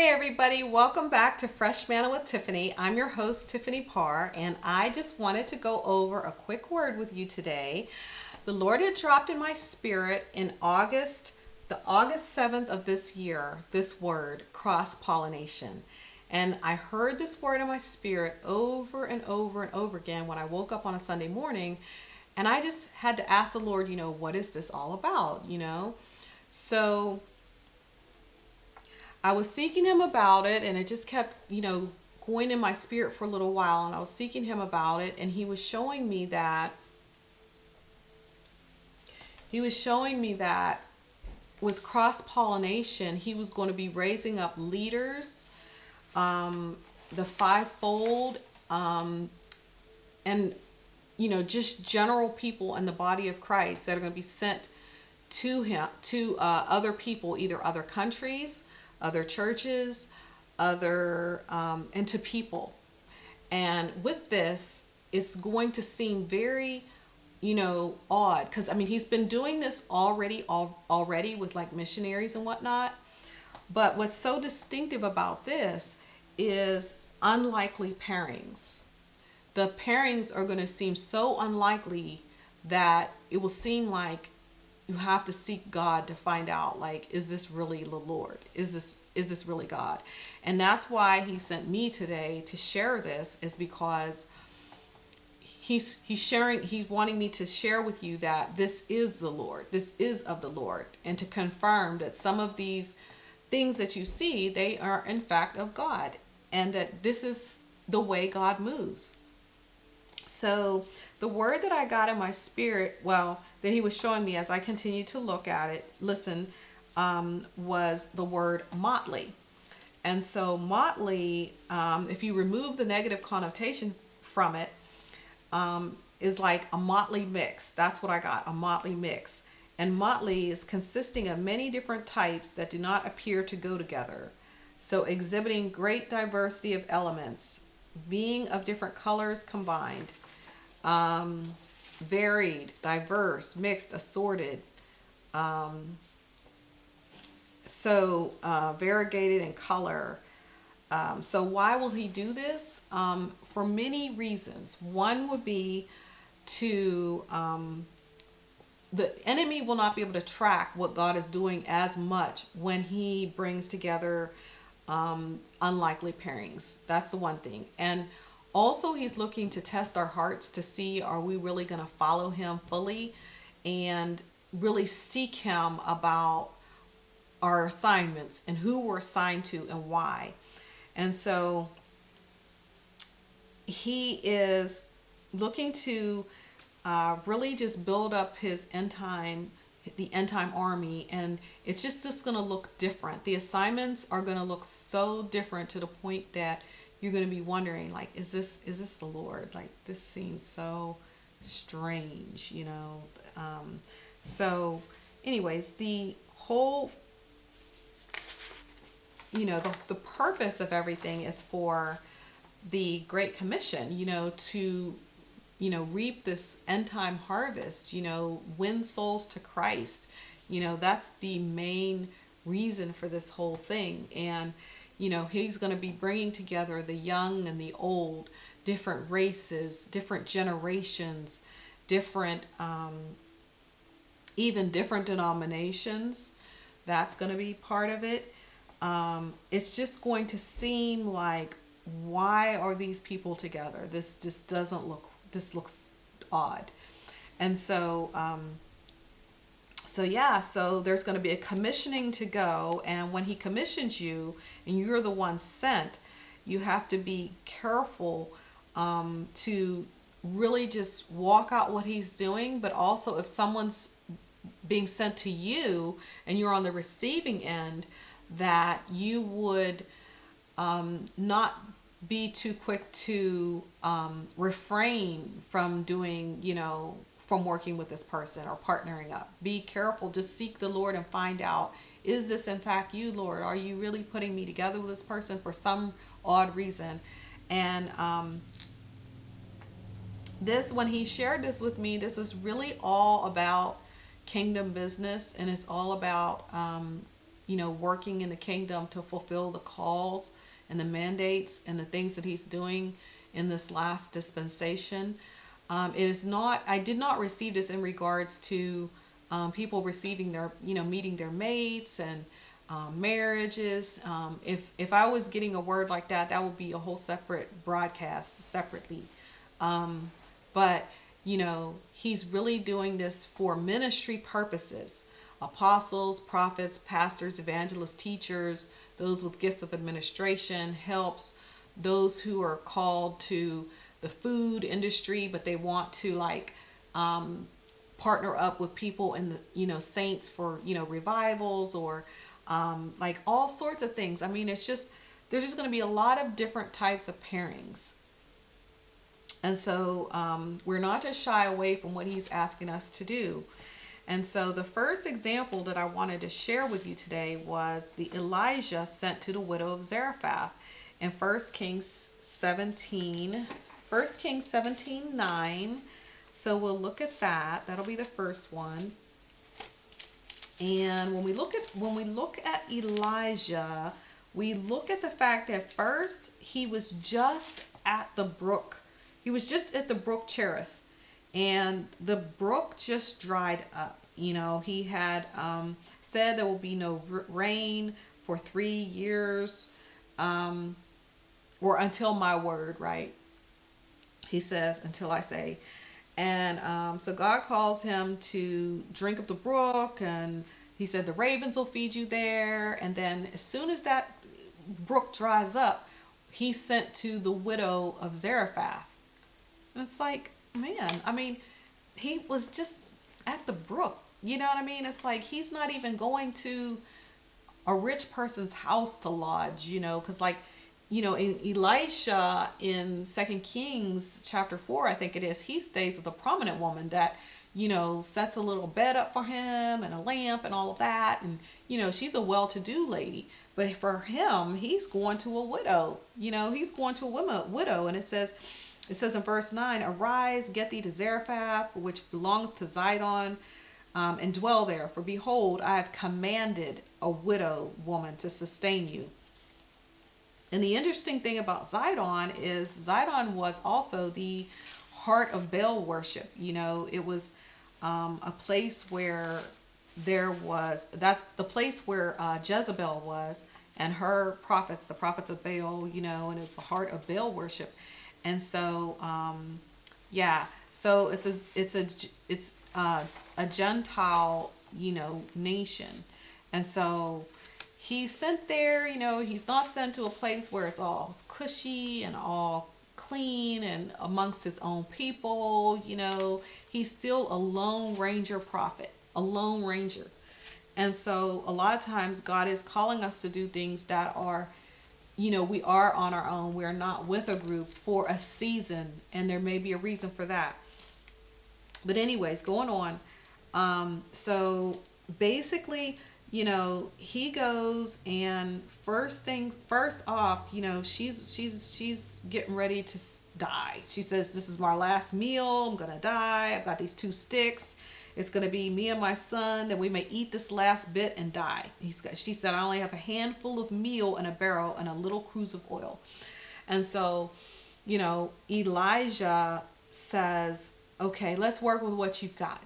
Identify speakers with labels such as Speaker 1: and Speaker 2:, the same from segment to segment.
Speaker 1: Hey everybody, welcome back to Fresh Manna with Tiffany. I'm your host, Tiffany Parr, and I just wanted to go over a quick word with you today. The Lord had dropped in my spirit in August, the August 7th of this year, this word, cross-pollination. And I heard this word in my spirit over and over and over again when I woke up on a Sunday morning. And I just had to ask the Lord, what is this all about? So I was seeking him about it, and it just kept, going in my spirit for a little while. And I was seeking him about it, and he was showing me that with cross pollination, he was going to be raising up leaders, the fivefold, and just general people in the body of Christ that are going to be sent to him, to other people, either other countries, other churches, and to people. And with this, it's going to seem very, odd, because he's been doing this already with like missionaries and whatnot. But what's so distinctive about this is unlikely pairings. The pairings are going to seem so unlikely that it will seem like you have to seek God to find out, like, is this really the Lord? Is this really God? And that's why he sent me today to share this, is because he's wanting me to share with you that this is the Lord. This is of the Lord, and to confirm that some of these things that you see, they are in fact of God, and that this is the way God moves. So the word that I got in my spirit, that he was showing me as I continued to look at it, was the word motley. And so motley, if you remove the negative connotation from it, is like a motley mix. That's what I got, a motley mix. And motley is consisting of many different types that do not appear to go together. So exhibiting great diversity of elements, being of different colors combined, varied, diverse, mixed, assorted, variegated in color. So why will he do this? For many reasons. One would be to, the enemy will not be able to track what God is doing as much when he brings together unlikely pairings. That's the one thing. And also, he's looking to test our hearts to see, are we really going to follow him fully and really seek him about our assignments and who we're assigned to and why. And so he is looking to really just build up his the end time army, and it's just going to look different. The assignments are going to look so different to the point that you're going to be wondering, like, is this the Lord? Like, this seems so strange, So anyways, the whole, the purpose of everything is for the Great Commission, to, reap this end time harvest, win souls to Christ. That's the main reason for this whole thing. And he's going to be bringing together the young and the old, different races, different generations, different, even different denominations. That's going to be part of it. It's just going to seem like, why are these people together? This looks odd. And so, so there's going to be a commissioning to go, and when he commissions you and you're the one sent, you have to be careful to really just walk out what he's doing. But also, if someone's being sent to you and you're on the receiving end, that you would not be too quick to refrain from doing, from working with this person or partnering up. Be careful. Just seek the Lord and find out, is this in fact you, Lord? Are you really putting me together with this person for some odd reason? And when he shared this with me, this is really all about kingdom business, and it's all about working in the kingdom to fulfill the calls and the mandates and the things that he's doing in this last dispensation. It is not, I did not receive this in regards to people receiving their, meeting their mates and marriages. If I was getting a word like that, that would be a whole separate broadcast separately. But, he's really doing this for ministry purposes. Apostles, prophets, pastors, evangelists, teachers, those with gifts of administration, helps, those who are called to the food industry, but they want to partner up with people in the, saints for, revivals or all sorts of things. I mean, there's just going to be a lot of different types of pairings. And so we're not to shy away from what he's asking us to do. And so the first example that I wanted to share with you today was the Elijah sent to the widow of Zarephath in 1 Kings 17:9. So we'll look at that. That'll be the first one. And when we look at Elijah, we look at the fact that first he was just at the brook. He was just at the brook Cherith. And the brook just dried up. He had said there will be no rain for 3 years, or until my word, right? He says, until I say. And so God calls him to drink of the brook, and he said the ravens will feed you there. And then as soon as that brook dries up, he's sent to the widow of Zarephath. And it's like, man, I mean, he was just at the brook. You know what I mean? It's like he's not even going to a rich person's house to lodge, because in Elisha in 2 Kings chapter 4, I think it is, he stays with a prominent woman that, sets a little bed up for him and a lamp and all of that. And, she's a well-to-do lady. But for him, he's going to a widow. He's going to a widow. And it says in verse 9, arise, get thee to Zarephath, which belongeth to Zidon, and dwell there. For behold, I have commanded a widow woman to sustain you. And the interesting thing about Zidon is Zidon was also the heart of Baal worship. It was a place where that's the place where Jezebel was, and her prophets, the prophets of Baal, and it's the heart of Baal worship. And so, so it's a Gentile, nation. And so he's sent there, he's not sent to a place where it's all cushy and all clean and amongst his own people, he's still a lone ranger prophet, a lone ranger. And so a lot of times God is calling us to do things that are, we are on our own. We're not with a group for a season, and there may be a reason for that. But anyways, going on. So basically, he goes, and first off, she's getting ready to die. She says, this is my last meal. I'm going to die. I've got these 2 sticks. It's going to be me and my son that we may eat this last bit and die. She said, I only have a handful of meal in a barrel and a little cruse of oil. And so, Elijah says, okay, let's work with what you've got.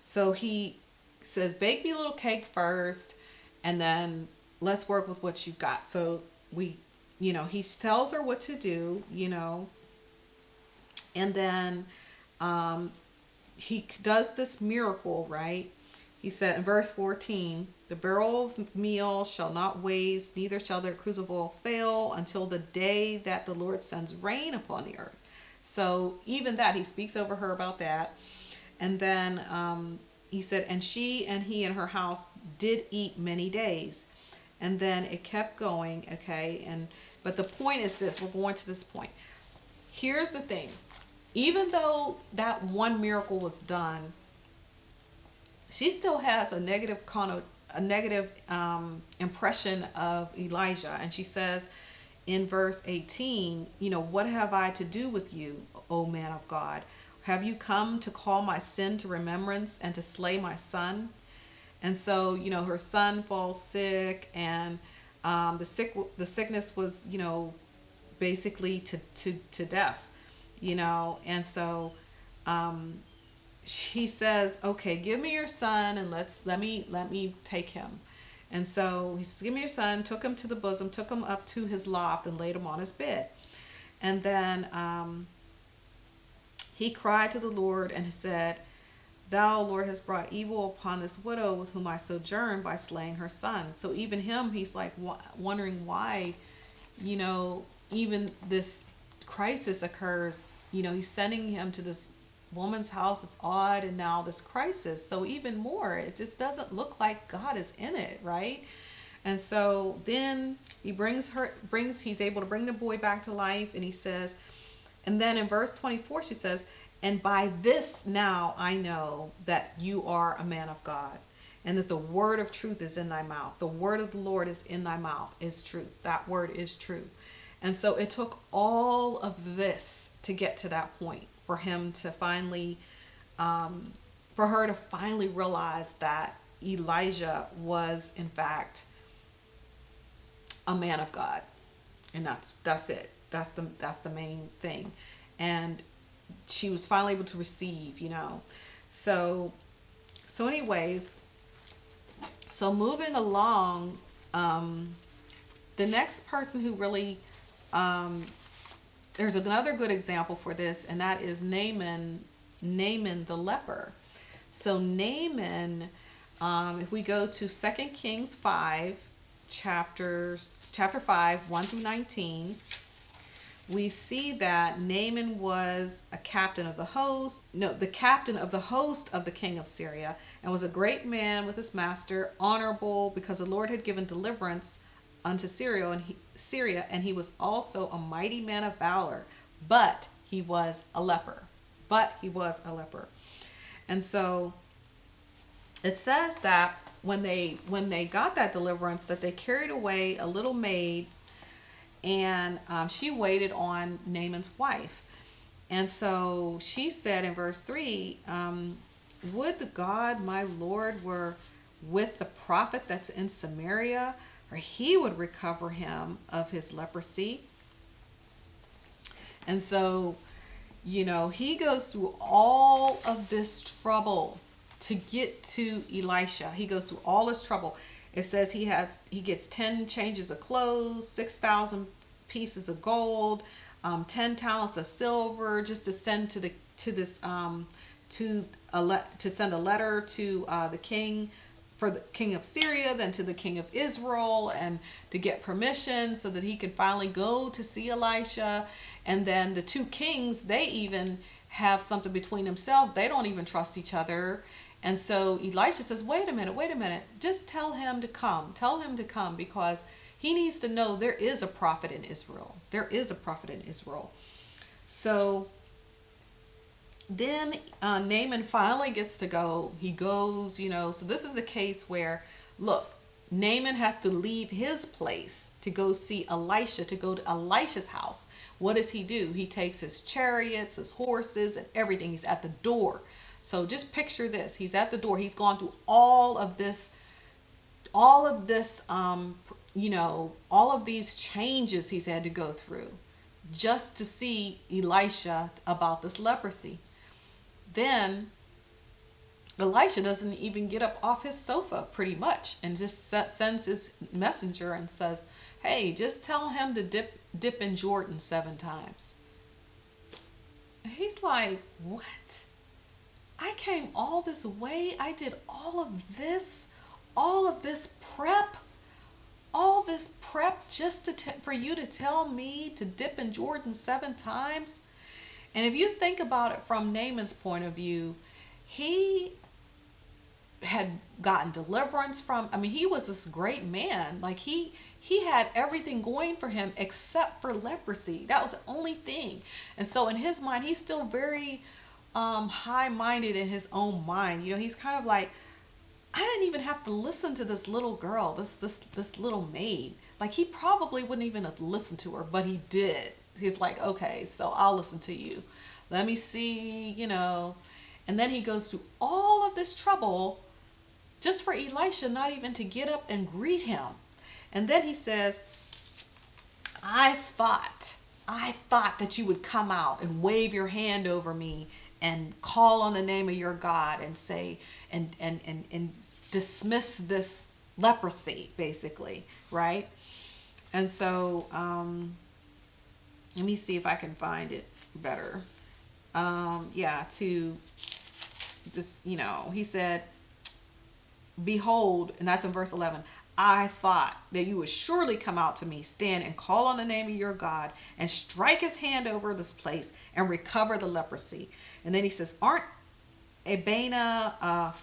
Speaker 1: So he says, bake me a little cake first, and then let's work with what you've got. So he tells her what to do, and then he does this miracle, right? He said in verse 14, the barrel of meal shall not waste, neither shall their cruse of oil fail until the day that the Lord sends rain upon the earth. So even that, he speaks over her about that. And then he said, and she and he and her house did eat many days. And then it kept going, okay? But the point is this, we're going to this point. Here's the thing. Even though that one miracle was done, she still has a negative impression of Elijah. And she says in verse 18, what have I to do with you, O man of God? Have you come to call my sin to remembrance and to slay my son? And so, her son falls sick, and the sickness was, basically to death, and so he says, okay, give me your son, and let me take him. And so he says, give me your son, took him to the bosom, took him up to his loft, and laid him on his bed. And then he cried to the Lord and said, thou, Lord, hast brought evil upon this widow with whom I sojourn by slaying her son. So even him, he's like wondering why, even this crisis occurs. He's sending him to this woman's house. It's odd. And now this crisis. So even more, it just doesn't look like God is in it, right? And so then he's able to bring the boy back to life. And he says, and then in verse 24, she says, and by this now I know that you are a man of God, and that the word of truth is in thy mouth. The word of the Lord is in thy mouth, is truth. That word is true. And so it took all of this to get to that point for him to finally, for her to finally realize that Elijah was in fact a man of God. And that's it. That's the main thing. And she was finally able to receive, So anyways, so moving along, the next person who really, there's another good example for this, and that is Naaman the leper. So Naaman, if we go to 2 Kings 5, chapter 5, 1 through 19, we see that Naaman was the captain of the host of the king of Syria, and was a great man with his master, honorable, because the Lord had given deliverance unto Syria, and he was also a mighty man of valor, but he was a leper. And so it says that when they got that deliverance, that they carried away a little maid, and she waited on Naaman's wife. And so she said in verse 3, would the God my Lord were with the prophet that's in Samaria, or he would recover him of his leprosy. And so, he goes through all of this trouble to get to Elisha. He goes through all this trouble. It says he gets 10 changes of clothes, 6,000 pieces of gold, 10 talents of silver, just to send to send a letter to the king, for the king of Syria, then to the king of Israel, and to get permission so that he could finally go to see Elisha. And then the two kings, they even have something between themselves. They don't even trust each other. And so Elisha says, wait a minute, just tell him to come, because he needs to know there is a prophet in Israel. So then Naaman finally gets to go. He goes, so this is the case where, look, Naaman has to leave his place to go see Elisha, to go to Elisha's house. What does he do? He takes his chariots, his horses, and everything. He's at the door. So just picture this. He's at the door. He's gone through all of these changes he's had to go through just to see Elisha about this leprosy. Then Elisha doesn't even get up off his sofa, pretty much, and just sends his messenger and says, hey, just tell him to dip in Jordan 7 times. And he's like, what? I came all this way. I did all of this prep just for you to tell me to dip in Jordan 7 times. And if you think about it from Naaman's point of view, he had gotten deliverance he was this great man. Like he had everything going for him except for leprosy. That was the only thing. And so in his mind, he's still very high-minded in his own mind. He's kind of like, I didn't even have to listen to this little girl, this little maid. Like, he probably wouldn't even have listened to her, but he did. He's like, okay, so I'll listen to you. Let me see, And then he goes through all of this trouble just for Elisha not even to get up and greet him. And then he says, I thought that you would come out and wave your hand over me and call on the name of your God and say, and dismiss this leprosy, basically, right? And so, let me see if I can find it better. To this, he said, behold, and that's in verse 11, I thought that you would surely come out to me, stand and call on the name of your God, and strike his hand over this place and recover the leprosy. And then he says, aren't Abana,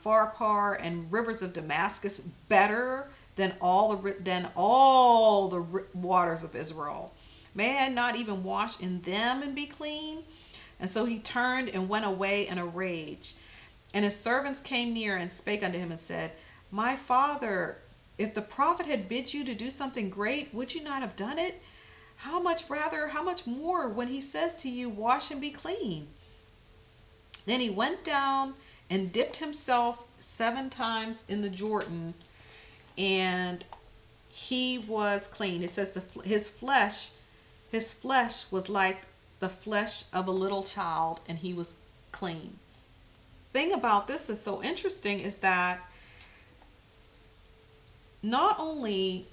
Speaker 1: Pharpar, and rivers of Damascus better than all the waters of Israel? May I not even wash in them and be clean? And so he turned and went away in a rage. And his servants came near and spake unto him and said, my father, if the prophet had bid you to do something great, would you not have done it? How much more when he says to you, wash and be clean? Then he went down and dipped himself 7 times in the Jordan, and he was clean. It says his flesh was like the flesh of a little child, and he was clean. Thing about this that's so interesting is that not only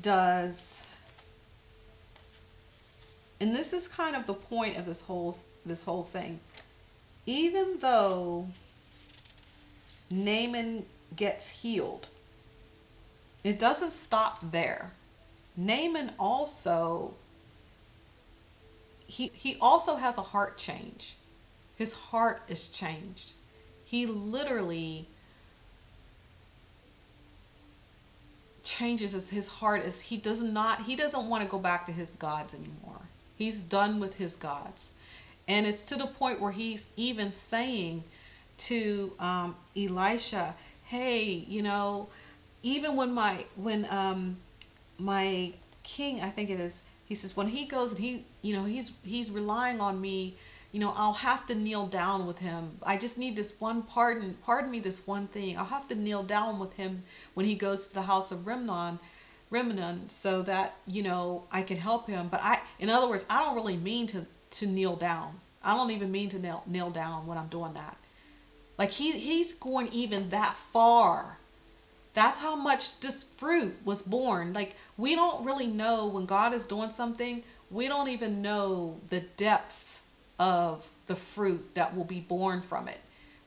Speaker 1: does, and this is kind of the point of this whole thing, even though Naaman gets healed, it doesn't stop there. Naaman also, he also has a heart change. His heart is changed. He literally changes his heart. As he doesn't want to go back to his gods anymore. He's done with his gods. And it's to the point where he's even saying to Elisha, hey, even when my king, I think it is, he says, when he goes and he's relying on me, I'll have to kneel down with him. I just need this one pardon me this one thing. I'll have to kneel down with him when he goes to the house of Rimmon, so that, I can help him. But in other words, I don't really mean to kneel down. I don't even mean to kneel down when I'm doing that. Like he's going even that far. That's how much this fruit was born. Like, we don't really know when God is doing something. We don't even know the depths of the fruit that will be born from it.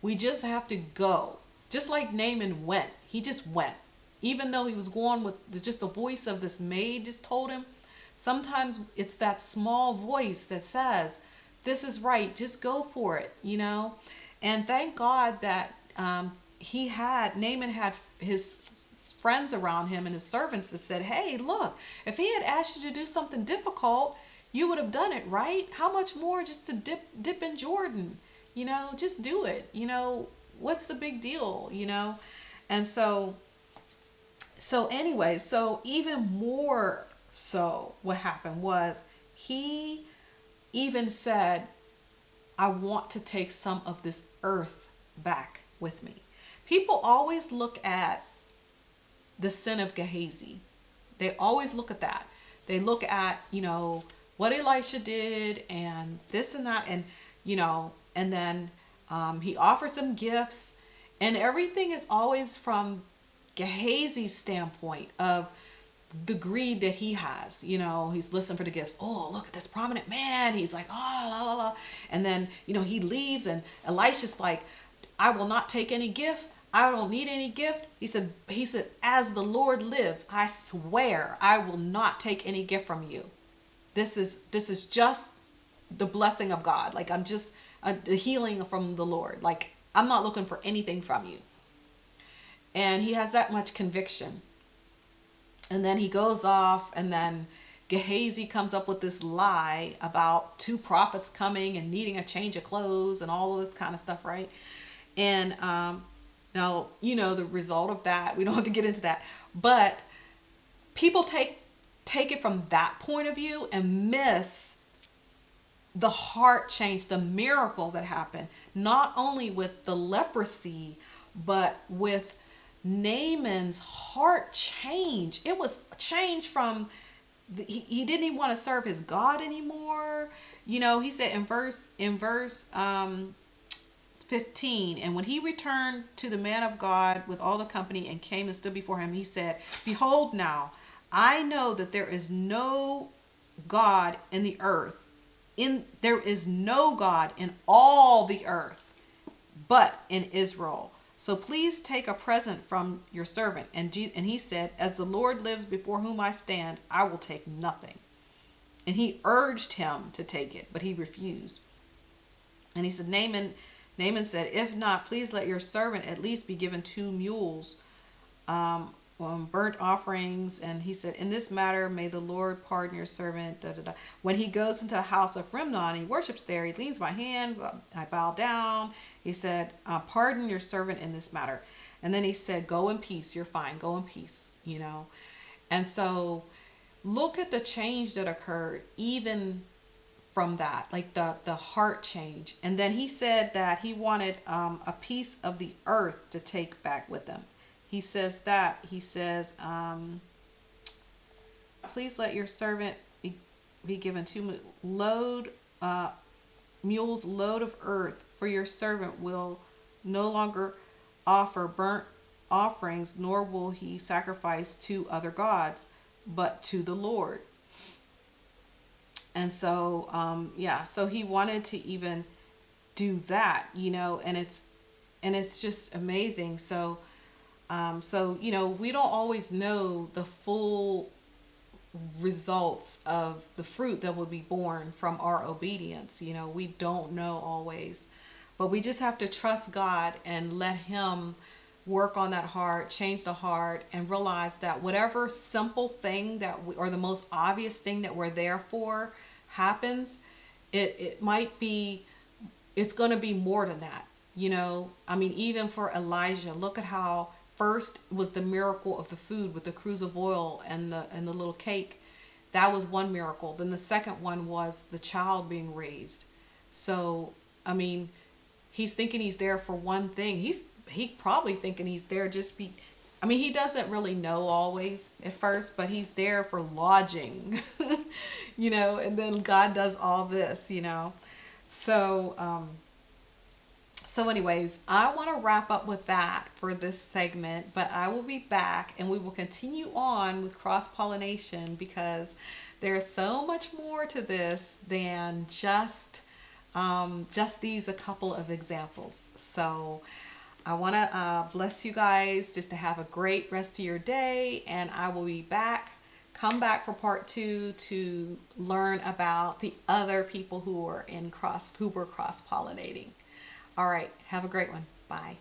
Speaker 1: We just have to go. Just like Naaman went. He just went. Even though he was going with just the voice of this maid just told him. Sometimes it's that small voice that says, this is right, just go for it, And thank God that Naaman had his friends around him and his servants that said, hey, look, if he had asked you to do something difficult, you would have done it, right? How much more just to dip in Jordan? Just do it. What's the big deal? And so anyway, so even more so what happened was he even said, I want to take some of this earth back with me. People always look at the sin of Gehazi. They always look at that. They look at, what Elisha did and this and that, and and then he offers him gifts, and everything is always from Gehazi's standpoint of the greed that he has. He's listening for the gifts. Oh, look at this prominent man. He's like, oh, la la la, and then he leaves, and Elisha's like, I will not take any gift. I don't need any gift. He said, as the Lord lives, I swear I will not take any gift from you. This is just the blessing of God. Like, I'm just the healing from the Lord. Like, I'm not looking for anything from you. And he has that much conviction. And then he goes off, and then Gehazi comes up with this lie about 2 prophets coming and needing a change of clothes and all of this kind of stuff, right? And now, the result of that, we don't have to get into that. But people take it from that point of view and miss the heart change, the miracle that happened, not only with the leprosy, but with Naaman's heart changed. It was changed from he didn't even want to serve his God anymore. He said in verse 15, and when he returned to the man of God with all the company and came and stood before him, he said, "Behold, now I know that there is no God in the earth. There is no God in all the earth, but in Israel. So please take a present from your servant." And he said, "As the Lord lives before whom I stand, I will take nothing." And he urged him to take it, but he refused. And he said, Naaman said, "If not, please let your servant at least be given 2 mules, burnt offerings." And he said, "In this matter, may the Lord pardon your servant." Da, da, da. When he goes into the house of Rimnon, he worships there. He leans my hand. I bow down. He said, "Pardon your servant in this matter." And then he said, "Go in peace. You're fine. Go in peace." And so look at the change that occurred even from that, like the heart change. And then he said that he wanted a piece of the earth to take back with him. He says, "Please let your servant be given 2 mules load of earth, for your servant will no longer offer burnt offerings, nor will he sacrifice to other gods, but to the Lord." And so, so he wanted to even do that, and it's just amazing. So, we don't always know the full results of the fruit that will be born from our obedience. We don't know always, but we just have to trust God and let him work on that heart, change the heart, and realize that whatever simple thing or the most obvious thing that we're there for happens, it's going to be more than that. Even for Elijah, look at how first was the miracle of the food with the cruse of oil and the little cake. That was one miracle. Then the second one was the child being raised. So, he's thinking he's there for one thing. He's probably thinking he's there he doesn't really know always at first, but he's there for lodging, and then God does all this, So anyways, I want to wrap up with that for this segment, but I will be back and we will continue on with cross-pollination, because there's so much more to this than just these a couple of examples. So I want to bless you guys just to have a great rest of your day, and I will be back. Come back for part 2 to learn about the other people who were cross-pollinating. All right, have a great one. Bye.